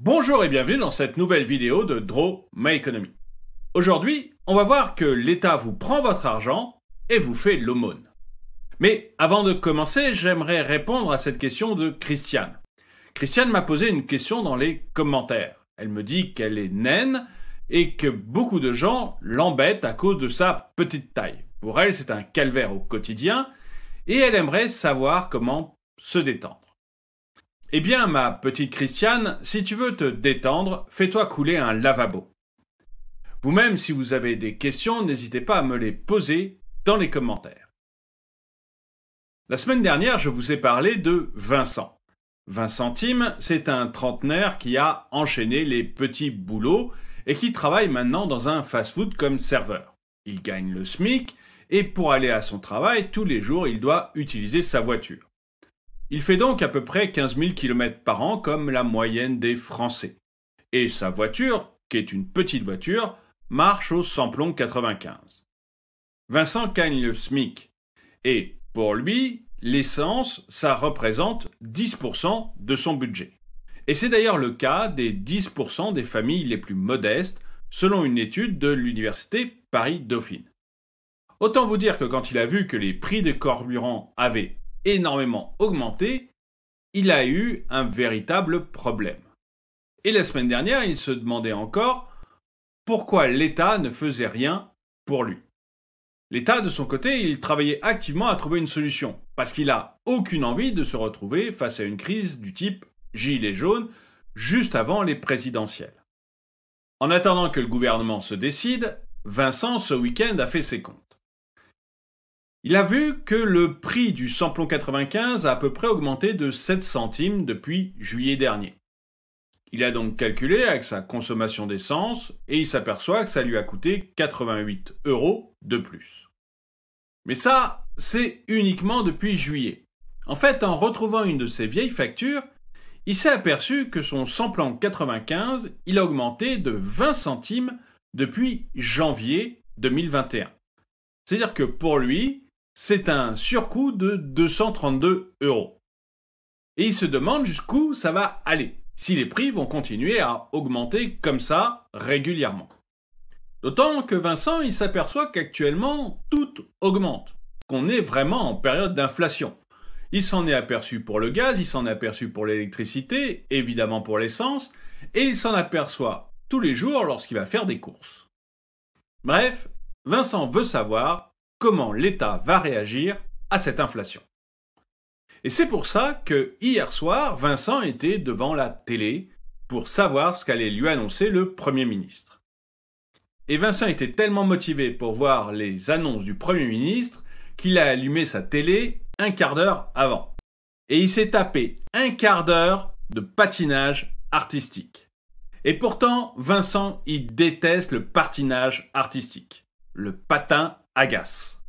Bonjour et bienvenue dans cette nouvelle vidéo de Draw My Economy. Aujourd'hui, on va voir que l'État vous prend votre argent et vous fait l'aumône. Mais avant de commencer, j'aimerais répondre à cette question de Christiane. Christiane m'a posé une question dans les commentaires. Elle me dit qu'elle est naine et que beaucoup de gens l'embêtent à cause de sa petite taille. Pour elle, c'est un calvaire au quotidien et elle aimerait savoir comment se détendre. Eh bien, ma petite Christiane, si tu veux te détendre, fais-toi couler un lavabo. Vous-même, si vous avez des questions, n'hésitez pas à me les poser dans les commentaires. La semaine dernière, je vous ai parlé de Vincent. 20 centimes, c'est un trentenaire qui a enchaîné les petits boulots et qui travaille maintenant dans un fast-food comme serveur. Il gagne le SMIC et pour aller à son travail, tous les jours, il doit utiliser sa voiture. Il fait donc à peu près 15 000 km par an comme la moyenne des Français. Et sa voiture, qui est une petite voiture, marche au samplon 95. Vincent gagne le SMIC. Et pour lui, l'essence, ça représente 10% de son budget. Et c'est d'ailleurs le cas des 10% des familles les plus modestes, selon une étude de l'université Paris-Dauphine. Autant vous dire que quand il a vu que les prix des carburants avaient énormément augmenté, il a eu un véritable problème. Et la semaine dernière, il se demandait encore pourquoi l'État ne faisait rien pour lui. L'État, de son côté, il travaillait activement à trouver une solution, parce qu'il n'a aucune envie de se retrouver face à une crise du type gilet jaune, juste avant les présidentielles. En attendant que le gouvernement se décide, Vincent, ce week-end, a fait ses comptes. Il a vu que le prix du samplon 95 a à peu près augmenté de 7 centimes depuis juillet dernier. Il a donc calculé avec sa consommation d'essence et il s'aperçoit que ça lui a coûté 88 € de plus. Mais ça, c'est uniquement depuis juillet. En fait, en retrouvant une de ses vieilles factures, il s'est aperçu que son samplon 95, il a augmenté de 20 centimes depuis janvier 2021. C'est-à-dire que pour lui, c'est un surcoût de 232 €. Et il se demande jusqu'où ça va aller, si les prix vont continuer à augmenter comme ça régulièrement. D'autant que Vincent, il s'aperçoit qu'actuellement, tout augmente, qu'on est vraiment en période d'inflation. Il s'en est aperçu pour le gaz, il s'en est aperçu pour l'électricité, évidemment pour l'essence, et il s'en aperçoit tous les jours lorsqu'il va faire des courses. Bref, Vincent veut savoir comment l'État va réagir à cette inflation. Et c'est pour ça que hier soir, Vincent était devant la télé pour savoir ce qu'allait lui annoncer le Premier ministre. Et Vincent était tellement motivé pour voir les annonces du Premier ministre qu'il a allumé sa télé un quart d'heure avant. Et il s'est tapé un quart d'heure de patinage artistique. Et pourtant, Vincent, il déteste le patinage artistique. Le patin agace.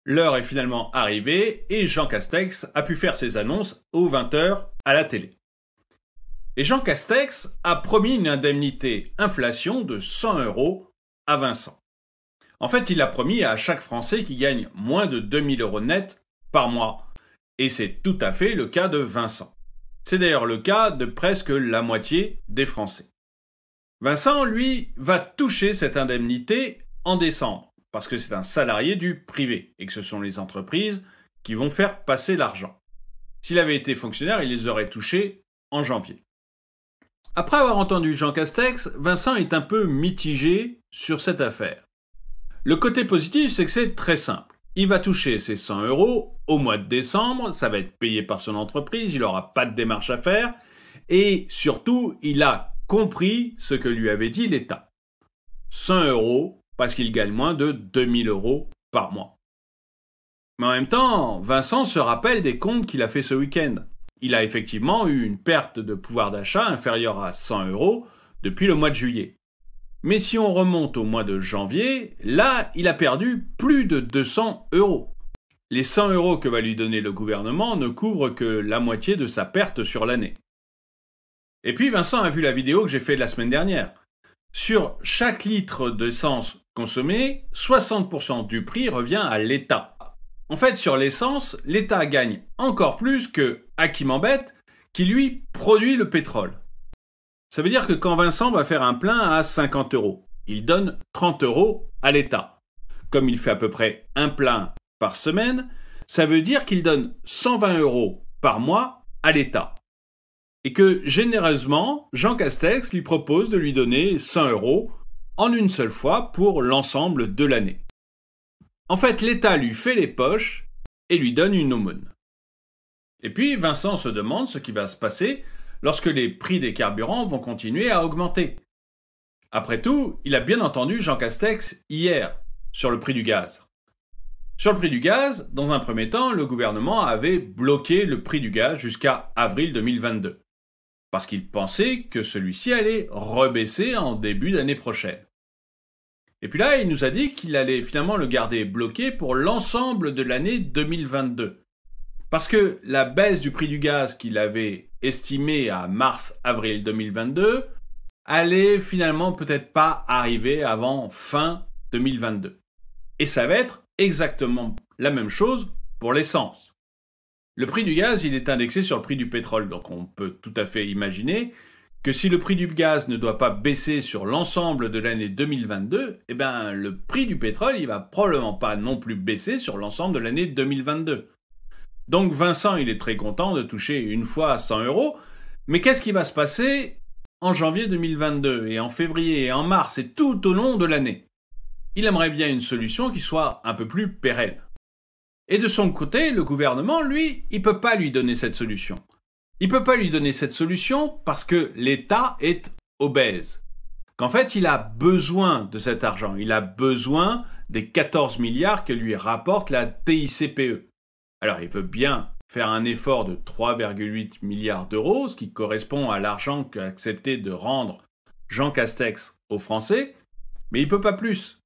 L'heure est finalement arrivée et Jean Castex a pu faire ses annonces aux 20h à la télé. Et Jean Castex a promis une indemnité inflation de 100 € à Vincent. En fait, il a promis à chaque Français qui gagne moins de 2 000 € net par mois. Et c'est tout à fait le cas de Vincent. C'est d'ailleurs le cas de presque la moitié des Français. Vincent, lui, va toucher cette indemnité en décembre, parce que c'est un salarié du privé, et que ce sont les entreprises qui vont faire passer l'argent. S'il avait été fonctionnaire, il les aurait touchés en janvier. Après avoir entendu Jean Castex, Vincent est un peu mitigé sur cette affaire. Le côté positif, c'est que c'est très simple. Il va toucher ses 100 € au mois de décembre, ça va être payé par son entreprise, il n'aura pas de démarche à faire, et surtout, il a compris ce que lui avait dit l'État. 100 € parce qu'il gagne moins de 2 000 € par mois. Mais en même temps, Vincent se rappelle des comptes qu'il a fait ce week-end. Il a effectivement eu une perte de pouvoir d'achat inférieure à 100 € depuis le mois de juillet. Mais si on remonte au mois de janvier, là, il a perdu plus de 200 €. Les 100 € que va lui donner le gouvernement ne couvrent que la moitié de sa perte sur l'année. Et puis Vincent a vu la vidéo que j'ai faite la semaine dernière. Sur chaque litre d'essence consommé, 60% du prix revient à l'État. En fait, sur l'essence, l'État gagne encore plus que Hakim Embet, qui lui produit le pétrole. Ça veut dire que quand Vincent va faire un plein à 50 €, il donne 30 € à l'État. Comme il fait à peu près un plein par semaine, ça veut dire qu'il donne 120 € par mois à l'État. Et que généreusement, Jean Castex lui propose de lui donner 100 € en une seule fois pour l'ensemble de l'année. En fait, l'État lui fait les poches et lui donne une aumône. Et puis Vincent se demande ce qui va se passer lorsque les prix des carburants vont continuer à augmenter. Après tout, il a bien entendu Jean Castex hier sur le prix du gaz. Sur le prix du gaz, dans un premier temps, le gouvernement avait bloqué le prix du gaz jusqu'à avril 2022, parce qu'il pensait que celui-ci allait rebaisser en début d'année prochaine. Et puis là, il nous a dit qu'il allait finalement le garder bloqué pour l'ensemble de l'année 2022. Parce que la baisse du prix du gaz qu'il avait estimé à mars-avril 2022 allait finalement peut-être pas arriver avant fin 2022. Et ça va être exactement la même chose pour l'essence. Le prix du gaz, il est indexé sur le prix du pétrole, donc on peut tout à fait imaginer que si le prix du gaz ne doit pas baisser sur l'ensemble de l'année 2022, le prix du pétrole, il va probablement pas non plus baisser sur l'ensemble de l'année 2022. Donc Vincent, il est très content de toucher une fois 100 €, mais qu'est-ce qui va se passer en janvier 2022 et en février et en mars et tout au long de l'année? Il aimerait bien une solution qui soit un peu plus pérenne. Et de son côté, le gouvernement, lui, il peut pas lui donner cette solution. Il peut pas lui donner cette solution parce que l'État est obèse. Qu'en fait, il a besoin de cet argent. Il a besoin des 14 milliards que lui rapporte la TICPE. Alors, il veut bien faire un effort de 3,8 milliards d'euros, ce qui correspond à l'argent qu'a accepté de rendre Jean Castex aux Français, mais il peut pas plus.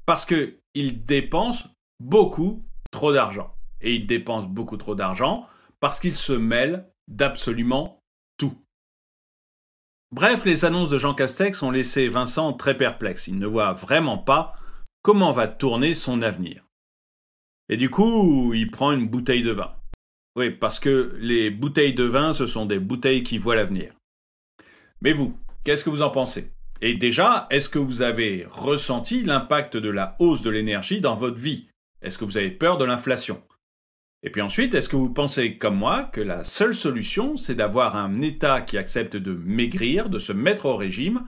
Parce qu'il dépense beaucoup trop d'argent. Et il dépense beaucoup trop d'argent parce qu'il se mêle d'absolument tout. Bref, les annonces de Jean Castex ont laissé Vincent très perplexe. Il ne voit vraiment pas comment va tourner son avenir. Et du coup, il prend une bouteille de vin. Oui, parce que les bouteilles de vin, ce sont des bouteilles qui voient l'avenir. Mais vous, qu'est-ce que vous en pensez ? Et déjà, est-ce que vous avez ressenti l'impact de la hausse de l'énergie dans votre vie ? Est-ce que vous avez peur de l'inflation ? Et puis ensuite, est-ce que vous pensez comme moi que la seule solution, c'est d'avoir un État qui accepte de maigrir, de se mettre au régime,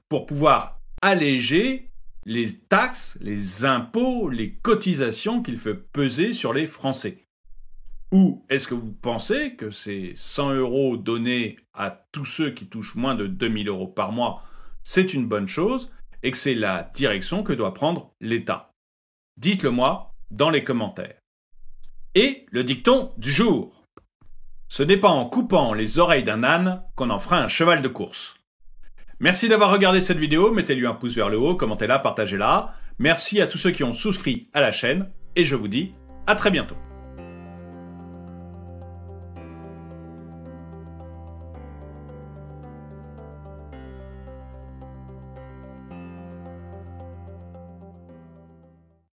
pour pouvoir alléger les taxes, les impôts, les cotisations qu'il fait peser sur les Français? Ou est-ce que vous pensez que ces 100 € donnés à tous ceux qui touchent moins de 2000 € par mois, c'est une bonne chose et que c'est la direction que doit prendre l'État? Dites-le moi dans les commentaires. Et le dicton du jour. Ce n'est pas en coupant les oreilles d'un âne qu'on en fera un cheval de course. Merci d'avoir regardé cette vidéo, mettez-lui un pouce vers le haut, commentez-la, partagez-la. Merci à tous ceux qui ont souscrit à la chaîne et je vous dis à très bientôt.